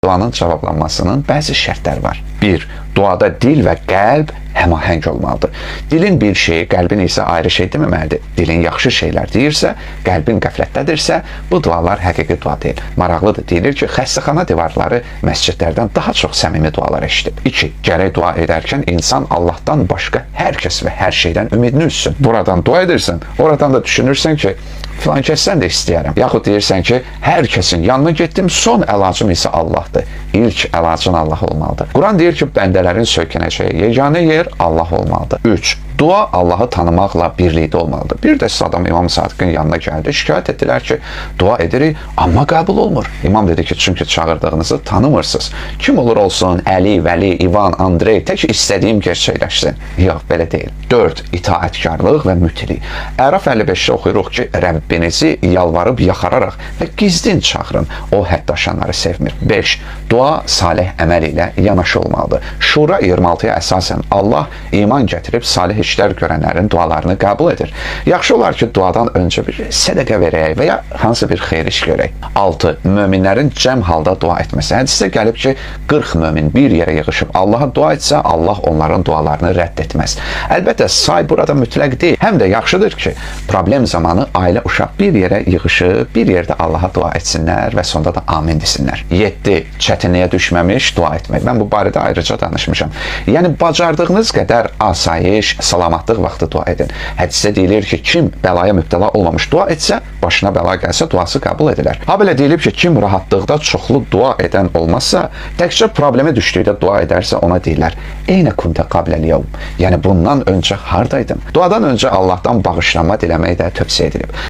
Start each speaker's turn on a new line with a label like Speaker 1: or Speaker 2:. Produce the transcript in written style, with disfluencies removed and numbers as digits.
Speaker 1: Duanın cavablanmasının bəzi şərtləri var. 1. Duada dil və qəlb həmahəng olmalıdır. Dilin bir şeyi, qəlbin isə ayrı şey deməməlidir. Dilin yaxşı şeylər deyirsə, qəlbin qəflətdədirsə, bu dualar həqiqi dua deyil. Maraqlıdır, deyilir ki, xəstəxana divarları məscidlərdən daha çox səmimi dualar eşidib. 2. Gərək dua edərkən insan Allahdan başqa hər kəs və hər şeydən ümidini üssün. Buradan dua edirsən, oradan da düşünürsən ki, filan kəsdən də istəyərəm. Yaxud deyirsən ki, hər kəsin yanına getdim, son əlacım isə Allahdır. İlk əlacın Allah olmalıdır. Quran deyir ki, bəndələrin söykənəcəyi yeganə yer Allah olmalıdır. 3. Dua Allahı tanımaqla birlikdə olmalıdır. Bir dəstə adam İmam Sadiqin yanına gəldi, şikayət etdilər ki, dua edirik, amma qəbul olmur. İmam dedi ki, çünki çağırdığınızı tanımırsınız. Kim olur olsun, Əli, Vəli, İvan, Andrey, tək istədiyim gerçəkləşsin. Yox, belə deyil. 4. İtaətkarlıq və mütilik. Əraf 55-də oxuyuruq ki, Rəbbinizi yalvarıb yaxararaq və gizdin çağırın. O hədd aşanları sevmir. 5. Dua salih əməl ilə yanaşı olmalıdır. Şura 26-ya əsasən Allah iman gətirib salih işlər görənlərin dualarını qəbul edir. Yaxşı olar ki, duadan öncə bir sədəqə verək və ya hansı bir xeyir iş görək. 6. Möminlərin cəm halda dua etməsi. Hədisdə gəlib ki, 40 mömin bir yerə yığışıb Allaha dua etsə, Allah onların dualarını rədd etməz. Əlbəttə, say burada mütləq deyil. Həm də yaxşıdır ki, problem zamanı ailə uşaq bir yerə yığışıb, bir yerdə Allaha dua etsinlər və sonda da amin desinlər. 7. Çətinliyə düşməmiş dua etmək. Mən bu barədə ayrıca danışmışam. Yəni, bacardığınız qədər asayiş, salamatlıq vaxtı dua edin. Hədisdə deyilir ki, kim bəlaya mübtəla olmamış dua etsə, başına bəla gəlsə, duası qəbul edilər. Ha belə deyilib ki, kim rahatlıqda çoxlu dua edən olmazsa, təkcə problemə düşdükdə dua edərsə, ona deyirlər, Eynə kuntə qabləl yevm. Yəni, bundan öncə hardaydın? Duadan öncə Allahdan bağışlanma diləmək də tövsiyə edilib.